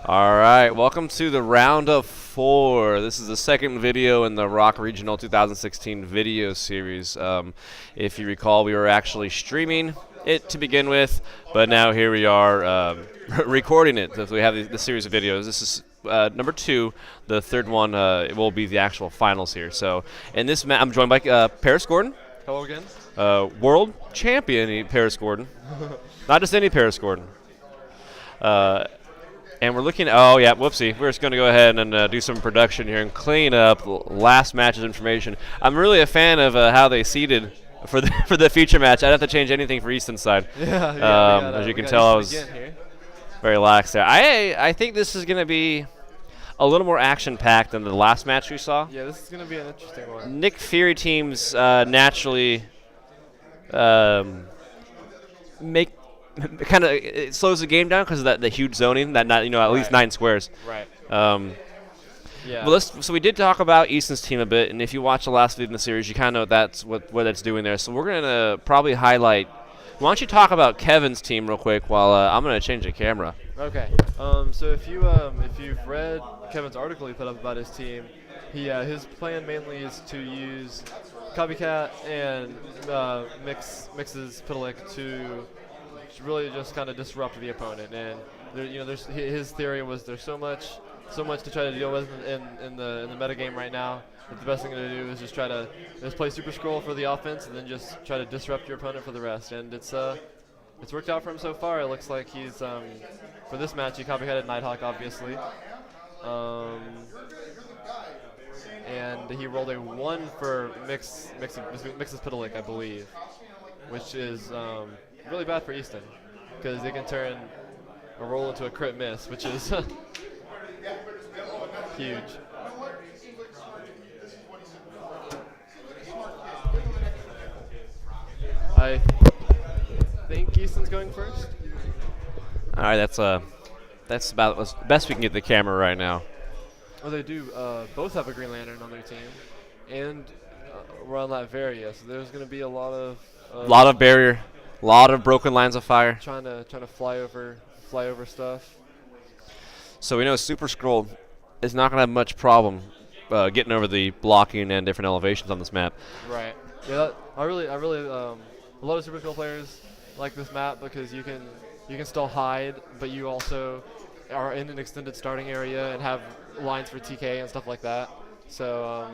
All right, welcome to the round of 4. This is the second video in the ROC Regional 2016 video series. If you recall, we were actually streaming it to begin with, but now here we are recording it. So we have the series of videos. This is number 2. The third one will be the actual finals here. So in this I'm joined by Paris Gordon. Hello again. World champion Paris Gordon. Not just any Paris Gordon. And we're looking. Oh yeah, whoopsie. We're just going to go ahead and do some production here and clean up last match's information. I'm really a fan of how they seeded for the future match. I don't have to change anything for Easton's side. As you can tell, I was very lax there. I think this is going to be a little more action-packed than the last match we saw. Yeah, this is going to be an interesting one. Nick Fury teams naturally make. Kind of it slows the game down because of the huge zoning, that at least 9 squares. Right. Yeah. Well, so we did talk about Easton's team a bit, and if you watch the last video in the series, you kind of know that's what that's doing there. So we're gonna probably highlight. Why don't you talk about Kevin's team real quick while I'm gonna change the camera. Okay. So if you've read Kevin's article he put up about his team, his plan mainly is to use Copycat and mixes Pitalik to really just kind of disrupt the opponent, and his theory was there's so much to try to deal with in the meta game right now that the best thing to do is just try to play Super Scroll for the offense and then just try to disrupt your opponent for the rest. And it's worked out for him so far. It looks like he's for this match he copycatted Nighthawk obviously, and he rolled a 1 for mixes Pitalik, I believe, which is really bad for Easton, because they can turn a roll into a crit miss, which is huge. I think Easton's going first. All right, that's about as best we can get the camera right now. Oh, they do both have a Green Lantern on their team, and run Latveria, so there's going to be a lot of barrier. A lot of broken lines of fire. Trying to fly over stuff. So we know Super Scroll is not going to have much problem getting over the blocking and different elevations on this map. Right. Yeah. I really a lot of Super Scroll players like this map because you can still hide, but you also are in an extended starting area and have lines for TK and stuff like that. So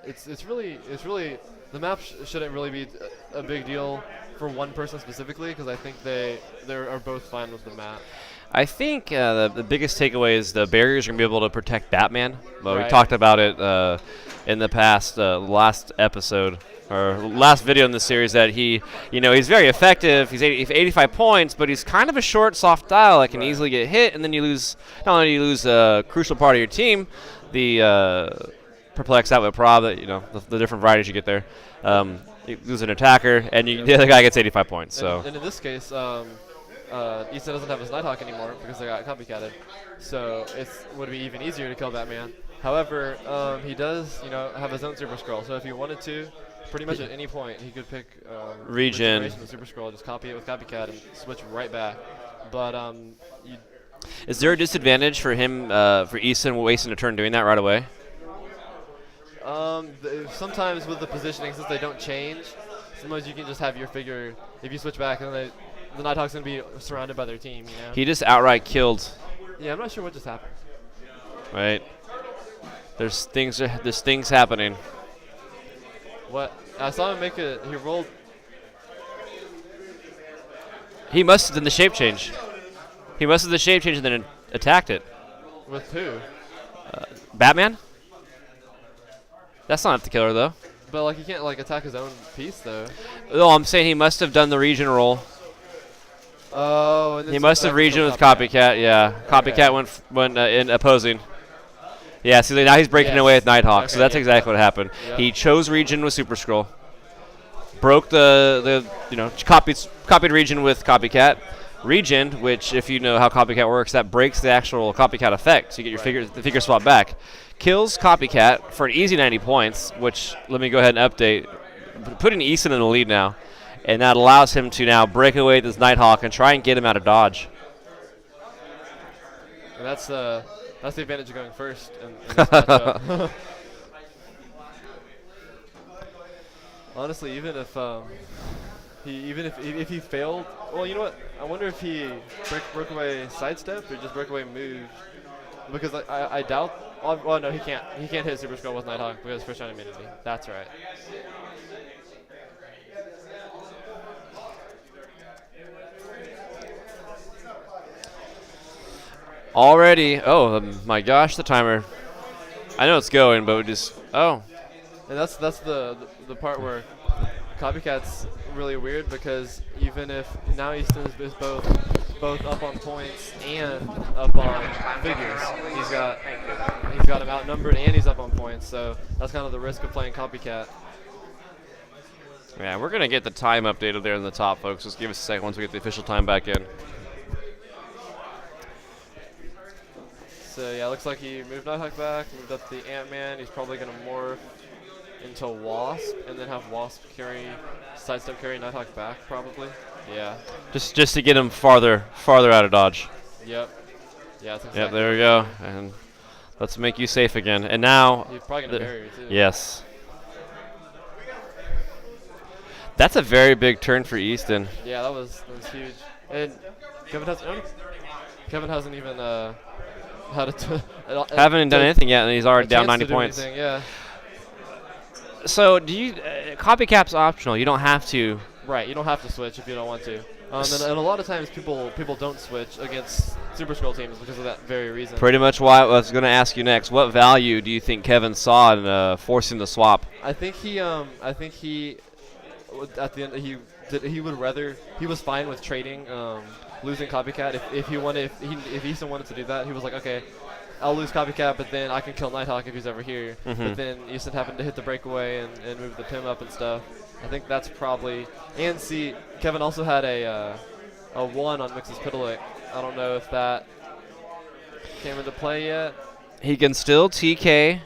it's really the map shouldn't really be a big deal for one person specifically, because I think they are both fine with the map. I think the biggest takeaway is the barriers are going to be able to protect Batman. Well, right. We talked about it in the past, last episode, or last video in the series, that he's very effective. He's 85 points, but he's kind of a short, soft dial that can easily get hit, and then you lose, not only do you lose a crucial part of your team, the perplex out with prob, the different varieties you get there. You lose an attacker, and the other guy gets 85 points. So. And in this case, Easton doesn't have his Nighthawk anymore because they got copycatted. So it would be even easier to kill Batman. However, he does, have his own Super Scroll. So if he wanted to, pretty much at any point, he could pick Region, the Super Scroll, just copy it with Copycat, and switch right back. But is there a disadvantage for him, for Easton wasting a turn doing that right away? Sometimes with the positioning, since they don't change, sometimes you can just have your figure, if you switch back, and the Nighthawk's going to be surrounded by their team, He just outright killed. Yeah, I'm not sure what just happened. Right. There's things happening. What? I saw him he rolled. He must have done the shape change. He must have done the shape change and then attacked it. With who? Batman? That's not enough to kill her, though. But he can't attack his own piece, though. No, I'm saying he must have done the region roll. Oh, and he must have region with Copycat. Yeah, Copycat went in opposing. Yeah, see, now he's breaking away with Nighthawk, so that's exactly what happened. Yep. He chose region with Super Scroll, broke copied region with Copycat. Region, which if you know how Copycat works, that breaks the actual Copycat effect, so you get your the figure swap back. Kills Copycat for an easy 90 points, which, let me go ahead and update, putting Easton in the lead now, and that allows him to now break away this Nighthawk and try and get him out of dodge. And that's the advantage of going first in this matchup. Honestly, even if if he failed, well, you know what? I wonder if he broke away sidestep or just broke away move, because I doubt. Well, no, he can't. He can't hit Super Skull with Nighthawk because first round immunity. That's right. Already. Oh my gosh, the timer. I know it's going, but we just. Oh. And that's the part where Copycat's really weird, because even if now Easton is both up on points and up on figures, he's got him outnumbered and he's up on points. So that's kind of the risk of playing Copycat. Yeah, we're gonna get the time updated there in the top, folks. Just give us a second once we get the official time back in. So yeah, looks like he moved Nighthawk back, moved up the Ant-Man. He's probably gonna morph into Wasp and then have Wasp sidestep carry Nighthawk back probably. Yeah. Just to get him farther out of dodge. Yep. Yeah, that's exactly. Yep, there we go. And let's make you safe again. And now he's probably gonna bury you too. Yes. That's a very big turn for Easton. Yeah, that was huge. And Kevin hasn't even haven't done anything yet, and he's already down 90 points. Anything, yeah. So do you Copycat's optional? You don't have to. Right, you don't have to switch if you don't want to. And a lot of times people don't switch against Super Scroll teams because of that very reason. Pretty much why I was going to ask you next. What value do you think Kevin saw in forcing the swap? I think he at the end he would rather, he was fine with trading losing Copycat if Easton wanted to do that. He was like, okay, I'll lose Copycat, but then I can kill Nighthawk if he's over here. But then Easton happened to hit the breakaway and move the Pim up and stuff. I think that's probably. And see, Kevin also had a 1 on Mix's Pitalik. I don't know if that came into play yet. He can still TK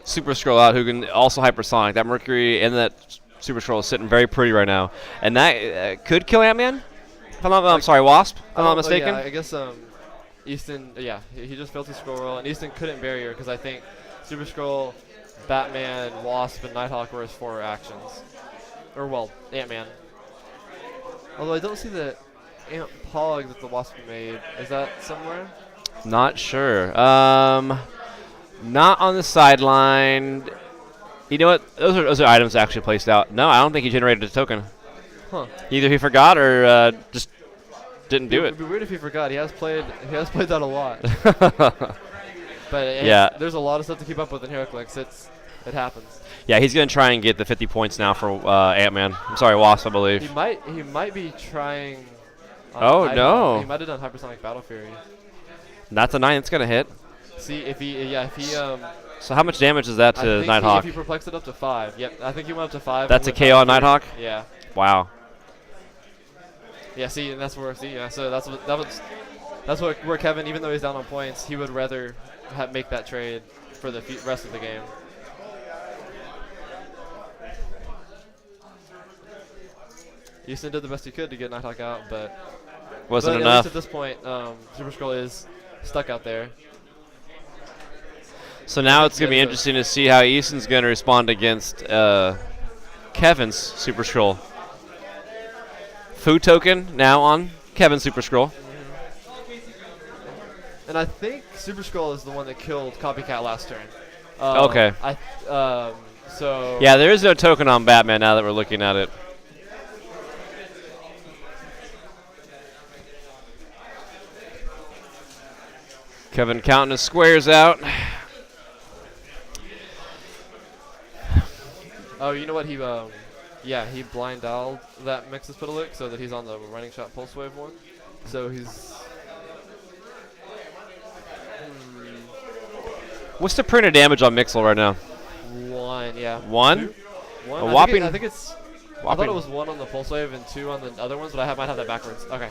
Super Scroll out, who can also hypersonic. That Mercury and that Super Scroll is sitting very pretty right now, and that could kill Ant-Man. If I'm not, I'm sorry, Wasp. If I'm not mistaken. Yeah, I guess Easton. Yeah, he just failed to scroll roll, and Easton couldn't barrier because I think Super Scroll, Batman, Wasp, and Nighthawk were his 4 actions. Or, well, Ant-Man. Although I don't see the Ant Pog that the Wasp made. Is that somewhere? Not sure. Not on the sideline. You know what? Those are items actually placed out. No, I don't think he generated a token. Huh. Either he forgot or just didn't do it. It'd be weird if he forgot. He has played that a lot. But yeah, there's a lot of stuff to keep up with in HeroClix. It happens. Yeah, he's gonna try and get the 50 points now for Ant-Man. I'm sorry, Wasp, I believe. He might be trying. Oh no! He might have done Hypersonic Battle Fury. That's a 9. It's gonna hit. See if he So how much damage is that to Nighthawk? If he perplexed it up to 5. Yep, I think he went up to 5. That's a KO on Nighthawk? Yeah. Wow. Yeah, see, and that's where so that's where Kevin, even though he's down on points, he would rather make that trade for the rest of the game. Easton did the best he could to get Nighthawk out, but wasn't at enough. least at this point, Super Scroll is stuck out there. So now it's going to be interesting to see how Easton's going to respond against Kevin's Super Scroll. Food token now on Kevin's Super Scroll. And I think Super Scroll is the one that killed Copycat last turn. Okay. So yeah, there is no token on Batman now that we're looking at it. Kevin counting his squares out. Oh, you know what? He blind dialed that Mix's Pitalik so that he's on the running shot pulse wave one. So he's. What's the printed damage on Mixel right now? 1, yeah. 1? 2? 1? A whopping. I think it's. I thought it was 1 on the pulse wave and 2 on the other ones, but I might have that backwards. Okay.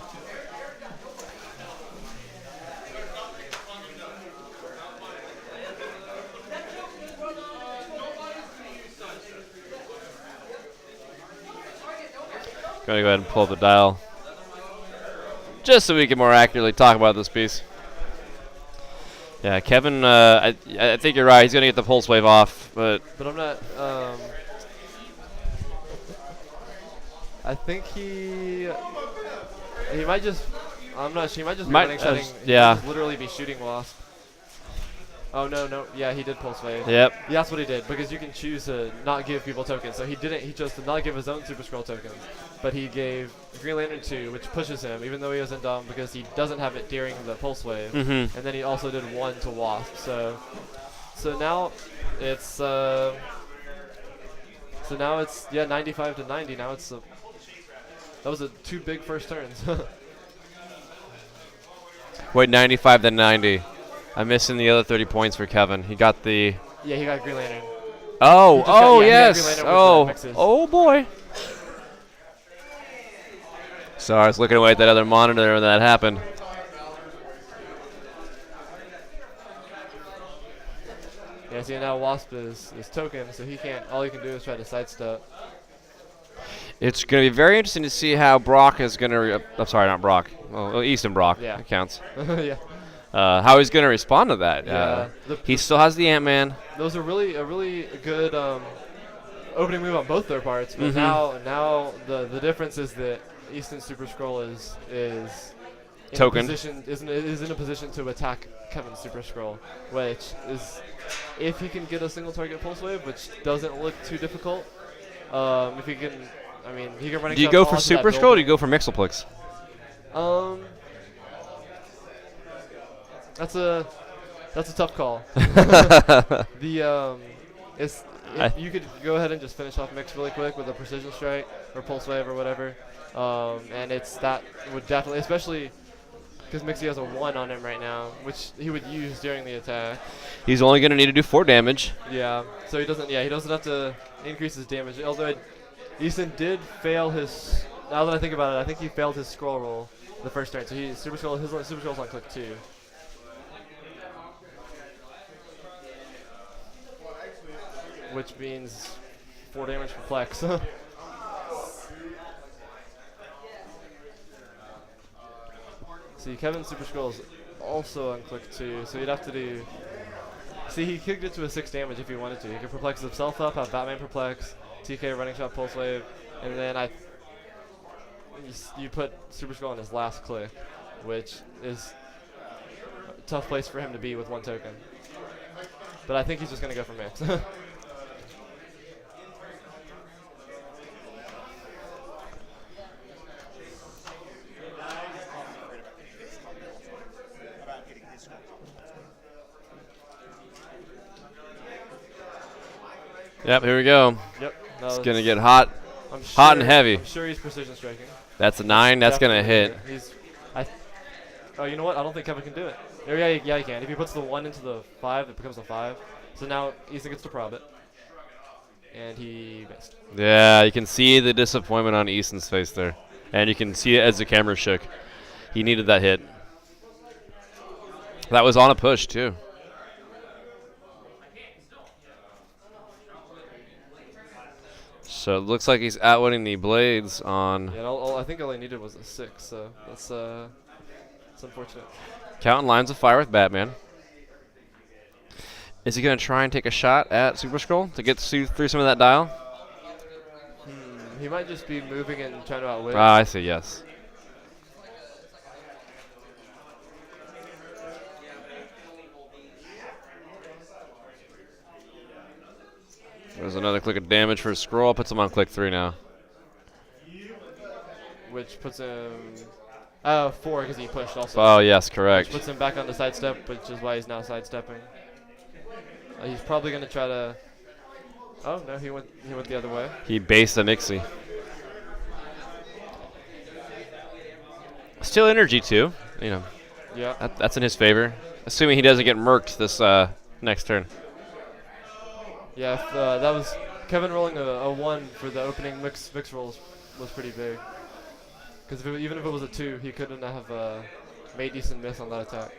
Going to go ahead and pull up the dial just so we can more accurately talk about this piece. Yeah, Kevin, I think you're right. He's going to get the pulse wave off, but I'm not. I think he might just. I'm not sure. He might just be running shotting. Yeah. He might just literally be shooting Wasp. Oh no. Yeah, he did pulse wave. Yep. Yeah, that's what he did, because you can choose to not give people tokens. So he didn't. He chose to not give his own Super Scroll tokens, but he gave Green Lantern 2, which pushes him, even though he was in Dom, because he doesn't have it during the pulse wave. Mm-hmm. And then he also did 1 to Wasp. So now it's 95 to 90. Now it's that was 2 big first turns. Wait, 95 to 90. I'm missing the other 30 points for Kevin. He got the. Yeah, he got Green Lantern. Oh, yes. Oh boy. So I was looking away at that other monitor when that happened. Yeah, see, now Wasp is token, so he can't. All he can do is try to sidestep. It's going to be very interesting to see how Brock is going to. I'm sorry, not Brock. Well, Easton Brock. Yeah. That counts. Yeah. How he's going to respond to that. Yeah. He still has the Ant-Man. Those are a really good opening move on both their parts. But now the difference is that Easton's Super Scroll is Token. is in a position to attack Kevin's Super Scroll, which is, if he can get a single target pulse wave, which doesn't look too difficult. If he can, I mean, he can run. Do you go for Super Scroll or do you go for Mixoplex? That's a tough call. You could go ahead and just finish off Mix really quick with a Precision Strike or Pulse Wave or whatever, and that would definitely, especially because Mixie has a 1 on him right now, which he would use during the attack. He's only going to need to do 4 damage. Yeah, so he doesn't have to increase his damage. Although Easton did fail his. Now that I think about it, I think he failed his scroll roll the first turn. So his Super Scroll's on click 2. Which means 4 damage for Plex. See, Kevin's Super Scroll is also on click 2, so you'd have to do. See, he could get to a 6 damage if he wanted to. He could perplex himself up, have Batman perplex, TK running shot pulse wave, and then you put Super Scroll on his last click, which is a tough place for him to be with 1 token. But I think he's just gonna go for Mix. Yep, here we go. Yep. It's going to get hot and heavy. I'm sure he's precision striking. That's a 9. That's going to hit. Oh, you know what? I don't think Kevin can do it. Yeah, he can. If he puts the 1 into the 5, it becomes a 5. So now Easton gets to prob it. And he missed. Yeah, you can see the disappointment on Easton's face there. And you can see it as the camera shook. He needed that hit. That was on a push, too. So it looks like he's outwitting the Blades on. Yeah, I think all he needed was a 6, so that's unfortunate. Counting lines of fire with Batman. Is he going to try and take a shot at Super Scroll to get through some of that dial? He might just be moving and trying to outwit. I see, yes. There's another click of damage for Scroll. Puts him on click 3 now. Which puts him 4 because he pushed also. Oh, yes, correct. Which puts him back on the sidestep, which is why he's now sidestepping. He's probably going to try to. Oh no, he went the other way. He based the Mixie. Still energy too, you know. Yeah. That's in his favor, assuming he doesn't get murked this next turn. Yeah, if, that was Kevin rolling a 1 for the opening mix rolls was pretty big. Because even if it was a 2, he couldn't have made decent miss on that attack.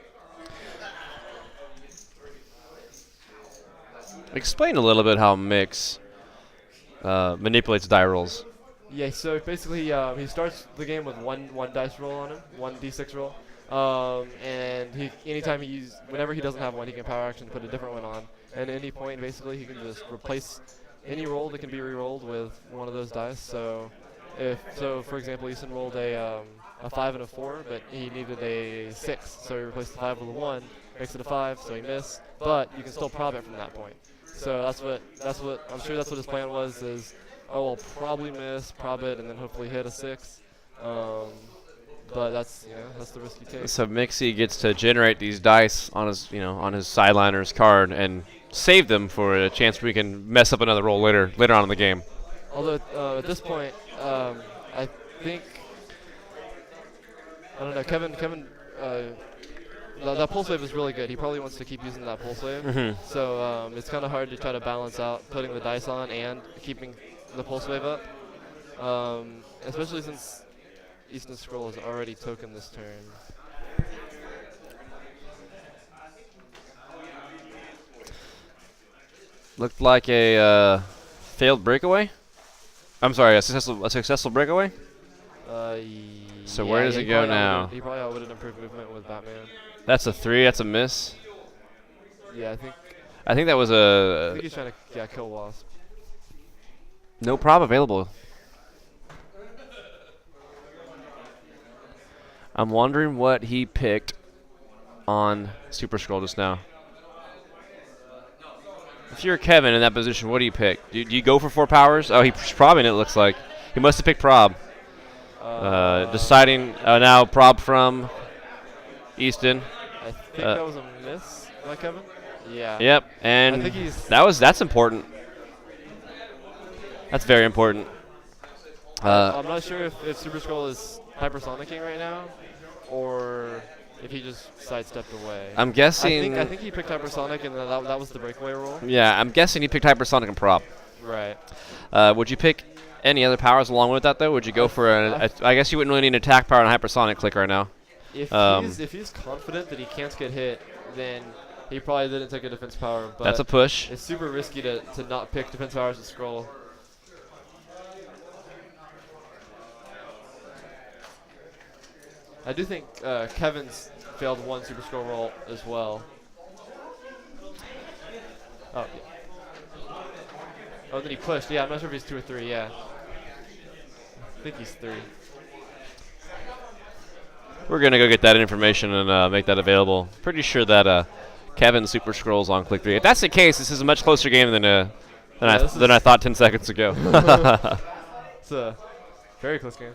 Explain a little bit how Mix manipulates die rolls. Yeah, so basically he starts the game with one dice roll on him, 1d6 roll, And whenever he doesn't have one, he can power action to put a different one on. And at any point, basically, he can just replace any roll that can be re-rolled with one of those dice. So, for example, Easton rolled a 5 and a 4, but he needed a 6, so he replaced the 5 with a 1, makes it a 5, so he missed. But you can still prob it from that point. So that's what I'm sure that's what his plan was. I'll probably miss, prob it, and then hopefully hit a 6. But that's the risk you take. So Mixie gets to generate these dice on his sideliner's card and save them for a chance we can mess up another roll later on in the game. Although at this point, I think I don't know. Kevin, that pulse wave is really good. He probably wants to keep using that pulse wave. Mm-hmm. So it's kind of hard to try to balance out putting the dice on and keeping the pulse wave up, especially since Easton Scroll has already token this turn. Looked like a failed breakaway. I'm sorry, a successful breakaway. So where does it go now? He probably outwitted improved movement with Batman. That's a 3. That's a miss. Yeah, I think that was I think he's trying to kill Wasp. No prob available. I'm wondering what he picked on Super Scroll just now. If you're Kevin in that position, what do you pick? Do you go for 4 powers? Oh, he's probbing it, looks like. He must have picked prob. Deciding now prob from Easton. I think that was a miss by Kevin. Yeah. Yep, and I think that's important. That's very important. I'm not sure if Super Scroll is hypersonicking right now, or if he just sidestepped away. I'm guessing. I think he picked hypersonic, and that was the breakaway roll. Yeah, I'm guessing he picked hypersonic and prob. Right. Would you pick any other powers along with that, though? Would you go for I guess you wouldn't really need an attack power and hypersonic click right now. If he's confident that he can't get hit, then he probably didn't take a defense power. But that's a push. It's super risky to not pick defense powers and scroll. I do think Kevin's failed 1 Super Scroll roll as well. Oh, yeah. Oh, then he pushed. Yeah, I'm not sure if he's 2 or 3. Yeah. I think he's 3. We're going to go get that information and make that available. Pretty sure that Kevin Super Scrolls on click 3. If that's the case, this is a much closer game than I thought 10 seconds ago. It's a very close game.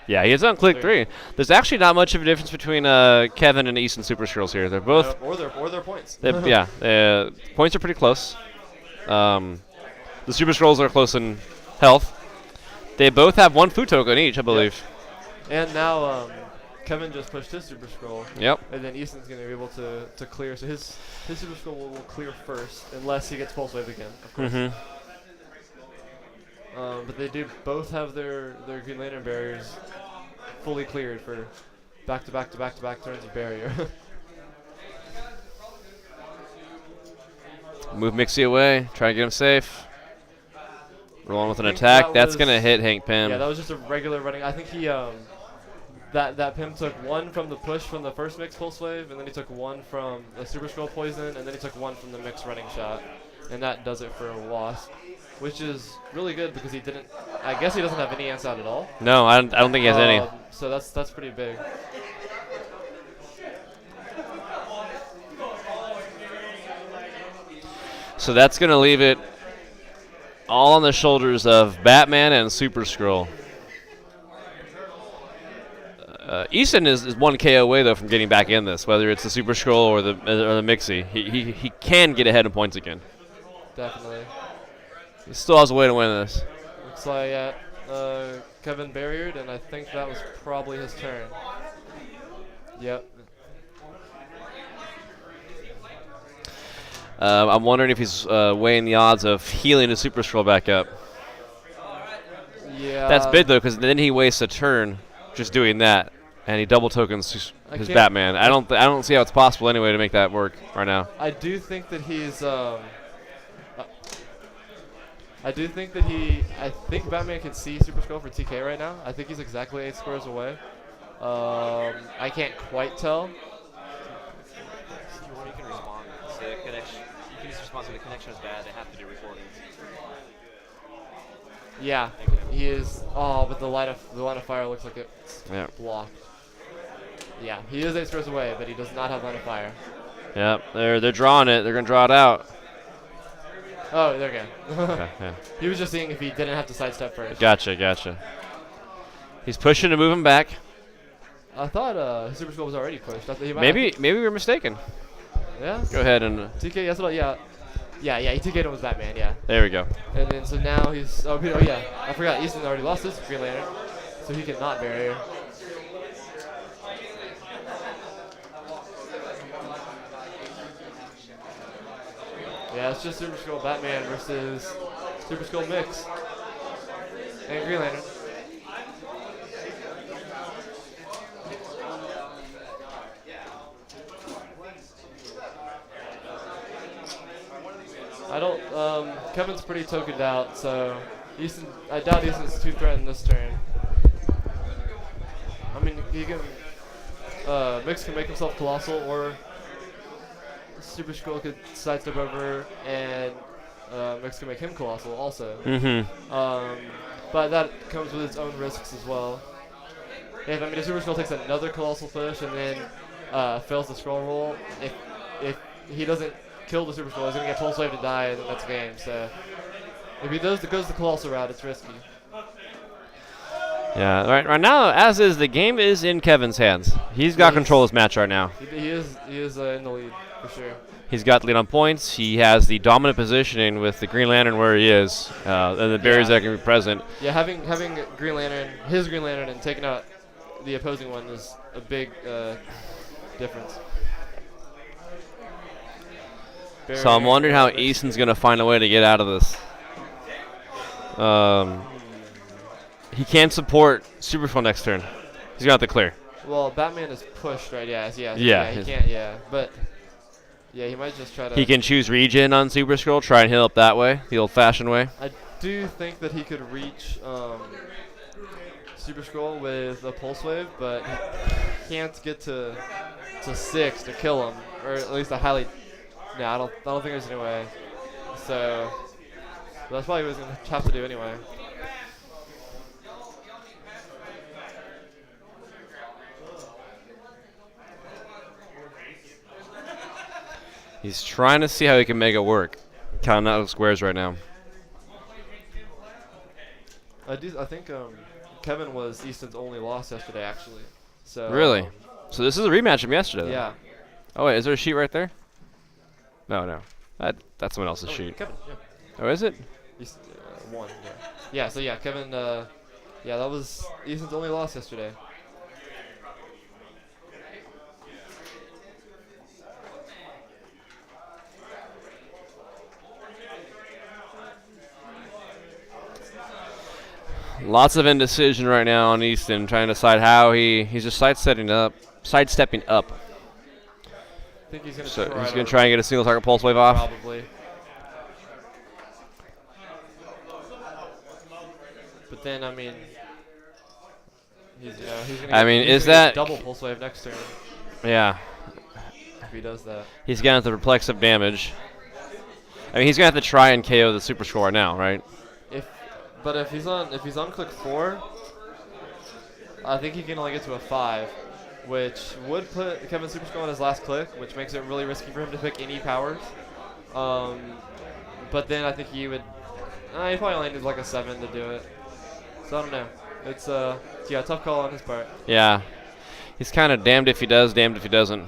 Yeah, he is on click 3. There's actually not much of a difference between Kevin and Easton Super Scrolls here. They're both or their points. Yeah, points are pretty close. The Super Scrolls are close in health. They both have 1 food token each, I believe. Yep. And now Kevin just pushed his Super Scroll. Yep. And then Easton's going to be able to clear. So his Super Scroll will clear first, unless he gets Pulse Wave again, of course. Mm-hmm. But they do both have their Green Lantern barriers fully cleared for back-to-back turns of barrier. Move Mixie away. Try to get him safe. Rolling with an attack. That's going to hit Hank Pym. Yeah, that was just a regular running. I think he that Pym took 1 from the push from the first mix Pulse Wave, and then he took 1 from the Super Scroll Poison, and then he took 1 from the mix running shot. And that does it for a Wasp, which is really good because I guess he doesn't have any ants out at all. No, I don't think he has any. So that's pretty big. So that's going to leave it all on the shoulders of Batman and Super Scroll. Easton is 1 KO away, though, from getting back in this, whether it's the Super Scroll or the Mixie. He can get ahead in points again. Definitely. He still has a way to win this. Looks like Kevin barriered, and I think that was probably his turn. Yep. I'm wondering if he's weighing the odds of healing his Super Scroll back up. Yeah. That's big, though, because then he wastes a turn just doing that, and he double tokens his Batman. I don't see how it's possible anyway to make that work right now. I do think that he's I think Batman can see Super Scroll for TK right now. I think he's exactly 8 squares away. I can't quite tell. You can respond. Say the connection. You can just respond to the connection is bad. They have to do recordings. Yeah, he is. Oh, but the line of fire looks like it's blocked. Yeah, he is 8 squares away, but he does not have line of fire. Yep, they're drawing it. They're gonna draw it out. Oh, there we go. Okay, yeah. He was just seeing if he didn't have to sidestep first. Gotcha. He's pushing to move him back. I thought his Super Skull was already pushed. I thought he might Maybe we were mistaken. Yeah. Go ahead and. TK, that's what. Yeah. He TK'd him with Batman. Yeah. There we go. And then so now he's. Oh yeah. I forgot. Easton already lost his Green Lantern, so he cannot barrier. Yeah, it's just Super Skull Batman versus Super Skull Mix and Green Lantern. I don't. Kevin's pretty tokened out, so Easton. I doubt Easton's too threatened this turn. I mean, he can. Mix can make himself colossal, or Super Skull could sidestep over, and Mix can make him colossal also. But that comes with its own risks as well. If the Super Skull takes another colossal push and then fails the scroll roll, if he doesn't kill the Super Skull, he's gonna get Pulse Wave to die, and then that's game. So if he goes the colossal route, it's risky. Yeah, right now, as is, the game is in Kevin's hands. He's got control of this match right now. He is in the lead for sure. He's got the lead on points. He has the dominant positioning with the Green Lantern where he is, and the barriers that can be present. Yeah, having Green Lantern, his Green Lantern, and taking out the opposing one is a big difference. So I'm wondering how Easton's going to find a way to get out of this. He can't support Super Skull next turn. He's going to have to clear. Well, Batman is pushed, right? Yeah, he can't, but yeah, he might just try to. He can choose regen on Super Skull, try and heal up that way, the old-fashioned way. I do think that he could reach Super Skull with a Pulse Wave, but he can't get to 6 to kill him, or at least a highly. No, I don't think there's any way. So that's probably what he's gonna have to do anyway. He's trying to see how he can make it work. Counting out squares right now. I think Kevin was Easton's only loss yesterday, actually. So really? So this is a rematch from yesterday. Yeah. Then. Oh wait, is there a sheet right there? No. That's someone else's sheet. Kevin. Yeah. Oh, is it? One. Yeah. So yeah, Kevin. That was Easton's only loss yesterday. Lots of indecision right now on Easton, trying to decide how he's just sidestepping up. I think he's going to try and get a single target pulse wave off. Probably. But then, I mean, he's going to get double pulse wave next turn. Yeah. If he does that. He's going to have to reflexive damage. I mean, he's going to have to try and KO the Super Skull right now, right? But if he's on click 4, I think he can only get to a 5, which would put Kevin Super Skull on his last click, which makes it really risky for him to pick any powers. But then I think he would. He probably only needs like a 7 to do it. So I don't know. It's tough call on his part. Yeah, he's kind of damned if he does, damned if he doesn't.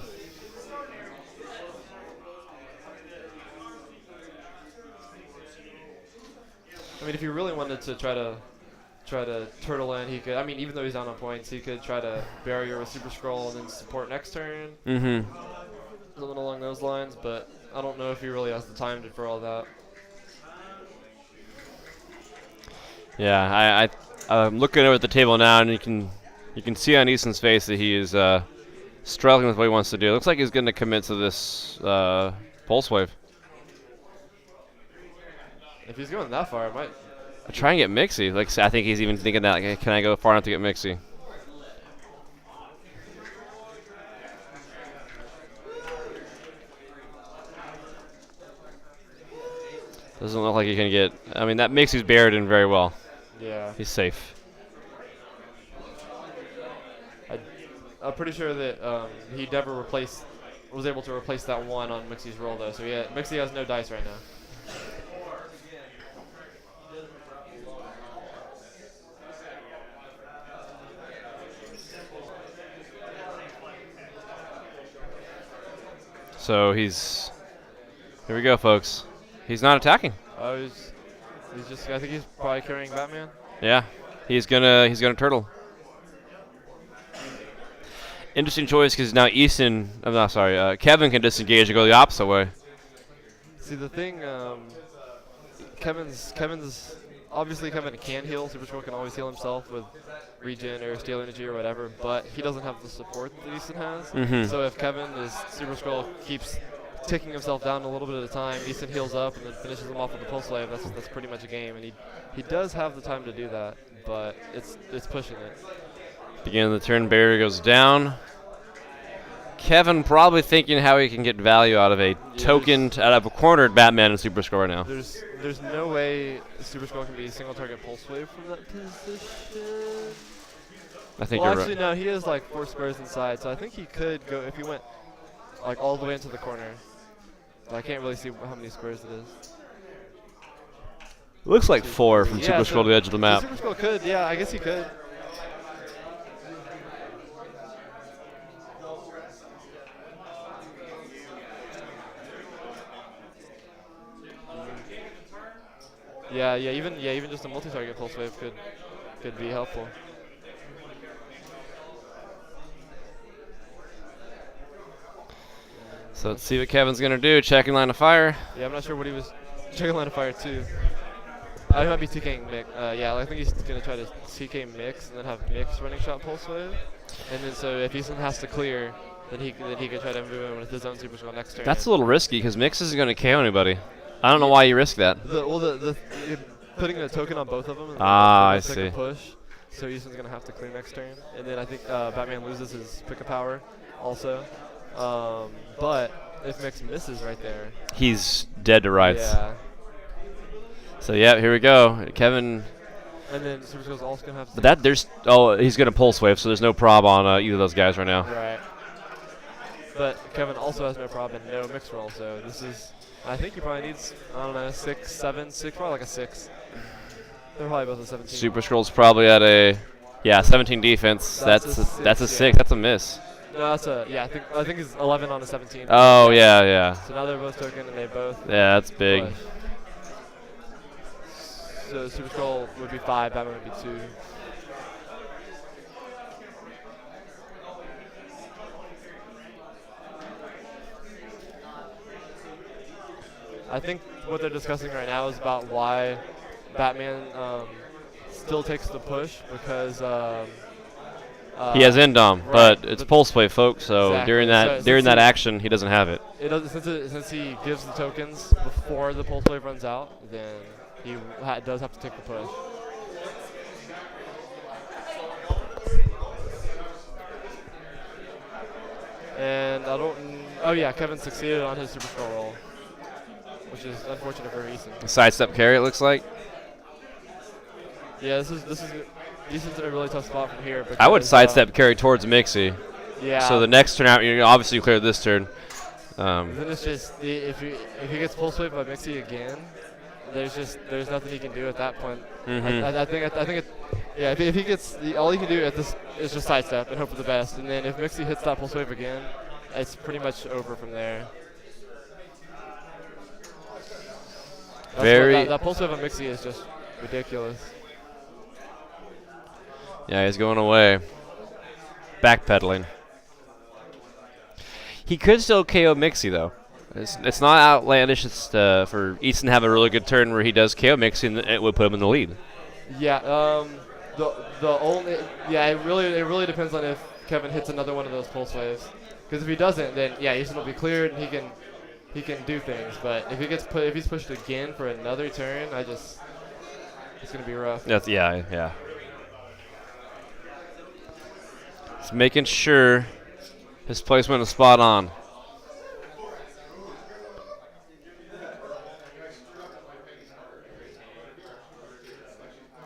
I mean, if he really wanted to try to turtle in, he could. I mean, even though he's down on points, he could try to barrier with Super Scroll and then support next turn. Something along those lines, but I don't know if he really has the time for all that. Yeah, I'm looking over at the table now, and you can see on Easton's face that he is struggling with what he wants to do. It looks like he's going to commit to this pulse wave. If he's going that far, it might. Try and get Mixie. Like I think he's even thinking that. Like, can I go far enough to get Mixie? Doesn't look like he can get. I mean, that makes he's buried in very well. Yeah. He's safe. I'm pretty sure that he never was able to replace that 1 on Mixie's roll though. So Mixie has no dice right now. So he's. Here we go, folks. He's not attacking. Oh, he's just. I think he's probably carrying Batman. Yeah, he's gonna turtle. Interesting choice because now Easton. I'm not sorry. Kevin can disengage and go the opposite way. See the thing. Kevin's obviously Kevin can heal. Super Scroll can always heal himself with regen or steal energy or whatever, but he doesn't have the support that Easton has. So if Kevin's Super Scroll keeps ticking himself down a little bit at a time, Easton heals up and then finishes him off with the Pulse Wave. That's pretty much a game, and he does have the time to do that, but it's pushing it. Beginning of the turn, barrier goes down. Kevin probably thinking how he can get value out of a out of a cornered Batman and Super Scroll right now. There's no way Super Scroll can be a single target Pulse Wave from that position. I think well, you're actually, right. no, he has like 4 squares inside, so I think he could go if he went like all the way into the corner. I can't really see how many squares it is. Looks like 4 from Super Scroll to the edge of the map. Super Scroll could, yeah, I guess he could. Yeah, even just a multi-target Pulse Wave could be helpful. So let's see what Kevin's gonna do. Checking line of fire. Yeah, I'm not sure what he was checking line of fire too. He might be TKing Mix. Yeah, I think he's gonna try to TK Mix and then have Mix running shot Pulse Wave, and then so if Easton has to clear, then he could try to move in with his own Super Scroll next turn. That's a little risky because Mix isn't gonna KO anybody. I don't know why you risk that. Putting a token on both of them. I see. Push, so Easton's gonna have to clear next turn, and then I think Batman loses his pick of power, also. But if Mix misses right there, he's dead to rights. Yeah. So yeah, here we go, Kevin. And then Super Scroll's also gonna have to. But he's gonna Pulse Wave, so there's no prob on either of those guys right now. Right. But Kevin also has no prob and no Mix roll, so this is. I think he probably needs, I don't know, 6, 7, 6, probably like a 6. They're probably both a 17. Super Scroll's probably at a 17 defense. That's a 6. That's a miss. No, that's I think he's 11 on a 17. Oh yeah. So now they're both token and they both. Yeah, that's big. Push. So Super Scroll would be 5, Batman would be 2. I think what they're discussing right now is about why Batman still takes the push because he has Endom, right, but it's Pulse Wave, folks. So exactly. during that action, he doesn't have it. It doesn't since he gives the tokens before the Pulse Wave runs out. Then he does have to take the push. And I don't. Oh yeah, Kevin succeeded on his Super Scroll roll, which is unfortunate for Easton. Sidestep carry, it looks like. Yeah, this is Easton's in a really tough spot from here. Because, I would sidestep carry towards Mixie. Yeah. So the next turn out, you obviously clear this turn. Then it's just if he gets Pulse Wave by Mixie again, there's nothing he can do at that point. I think if he gets all he can do at this is just sidestep and hope for the best. And then if Mixie hits that Pulse Wave again, it's pretty much over from there. That Pulse Wave on Mixie is just ridiculous. Yeah, he's going away. Backpedaling. He could still KO Mixie, though. It's not outlandish for Easton to have a really good turn where he does KO Mixie and it would put him in the lead. Yeah, it really depends on if Kevin hits another one of those Pulse Waves. Because if he doesn't, then Easton will be cleared and he can do things. But if he's pushed again for another turn, it's gonna be rough. Yeah. Just making sure his placement is spot on.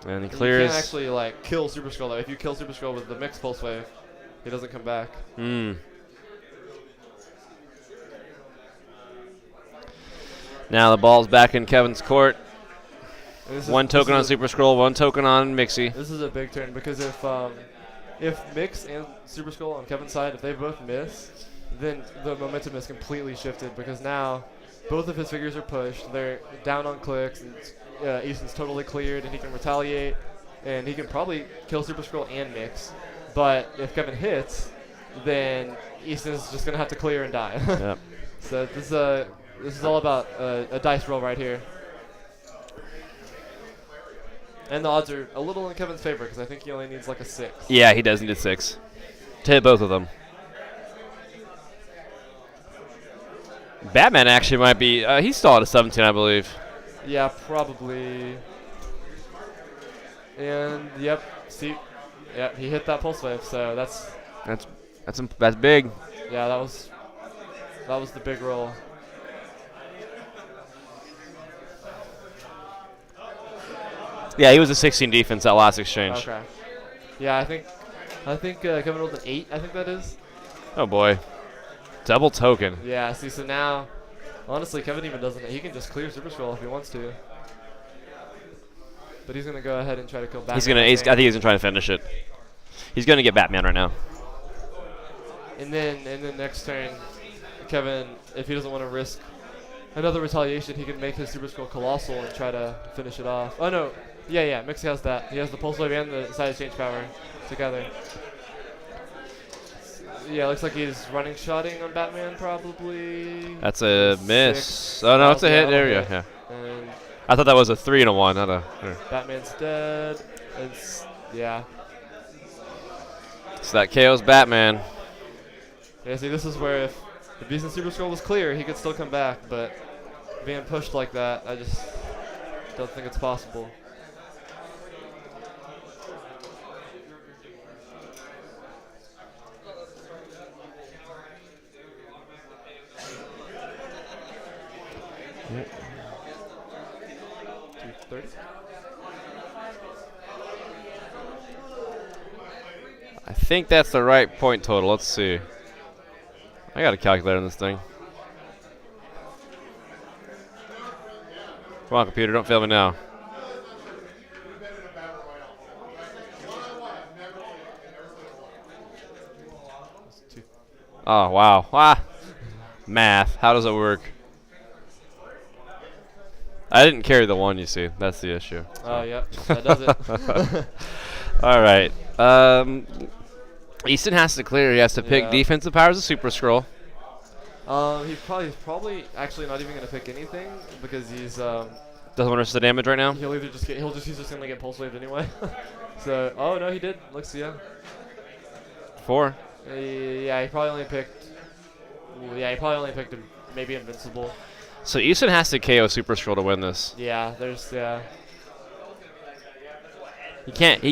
And he You clears. can't actually like kill Super Scroll though. If you kill Super Scroll with the mixed pulse wave, he doesn't come back. Now the ball's back in Kevin's court. One token on Super. Super Scroll, one token on Mixie. This is a big turn because if Mix and Super Scroll on Kevin's side, if they both miss, then the momentum is completely shifted because now both of his figures are pushed. They're down on clicks, and Easton's totally cleared, and he can retaliate, and he can probably kill Super Scroll and Mix. But if Kevin hits, then Easton's just gonna have to clear and die. Yep. So this is all about a dice roll right here. And the odds are a little in Kevin's favor because I think he only needs like a 6. Yeah, he does need a 6 to hit both of them. Batman actually might be. He's still at a 17, I believe. Yeah, probably. And yep, see, yep, he hit that pulse wave. So that's big. Yeah, that was the big roll. Yeah, he was a 16 defense that last exchange. Okay. Yeah, I think Kevin rolled an 8. I think that is. Oh boy, double token. Yeah. See, so now, honestly, Kevin even doesn't. He can just clear Super Scroll if he wants to. But he's gonna go ahead and try to kill Batman. I think he's gonna try to finish it. He's gonna get Batman right now. And then next turn, Kevin, if he doesn't want to risk another retaliation, he can make his Super Scroll Colossal and try to finish it off. Oh no. Yeah, Mixie has that. He has the Pulse Wave and the side exchange power together. Yeah, looks like he's running shotting on Batman probably. That's a miss. Oh no, it's a hit. There we go. Yeah. And I thought that was a 3 and a 1, not a. Batman's dead. Yeah. So that KO's Batman. Yeah, see, this is where if the Beast and Super Scroll was clear, he could still come back, but being pushed like that, I just don't think it's possible. Yep. 230. I think that's the right point total. Let's see. I got a calculator on this thing. Come on, computer, don't fail me now. Oh, wow. Math. How does it work? I didn't carry the 1, you see. That's the issue. Oh, yep. That does it. All right. Easton has to clear. He has to pick defensive powers of Super Scroll. He's probably actually not even going to pick anything because he's doesn't want to risk the damage right now. He'll just going to get pulse waved anyway. So no, he did. Looks 4. Yeah, he probably only picked. Yeah, he probably only picked maybe Invincible. So Easton has to KO Super Scroll to win this. Yeah, He can't.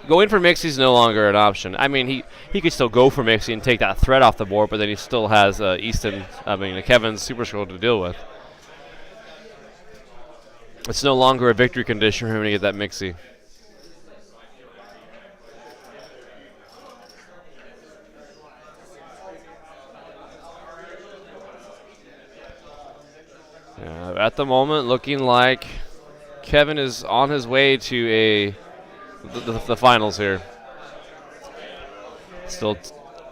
Going for Mixie is no longer an option. I mean, he could still go for Mixie and take that threat off the board, but then he still has Kevin's Super Scroll to deal with. It's no longer a victory condition for him to get that Mixie. At the moment, looking like Kevin is on his way to the finals here. Still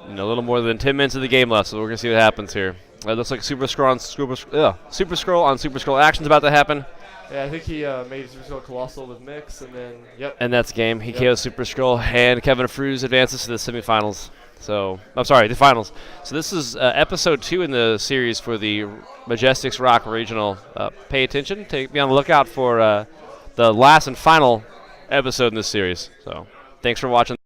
a little more than 10 minutes of the game left, so we're going to see what happens here. It looks like Super Scroll on Super Scroll action's about to happen. Yeah, I think he made Super Scroll Colossal with Mix, and then, And that's game. He KOs Super Scroll, and Kevin Afrooz advances to the semifinals. So, I'm sorry, the finals. So this is episode 2 in the series for the Majestix ROC Regional. Pay attention. Be on the lookout for the last and final episode in this series. So, thanks for watching.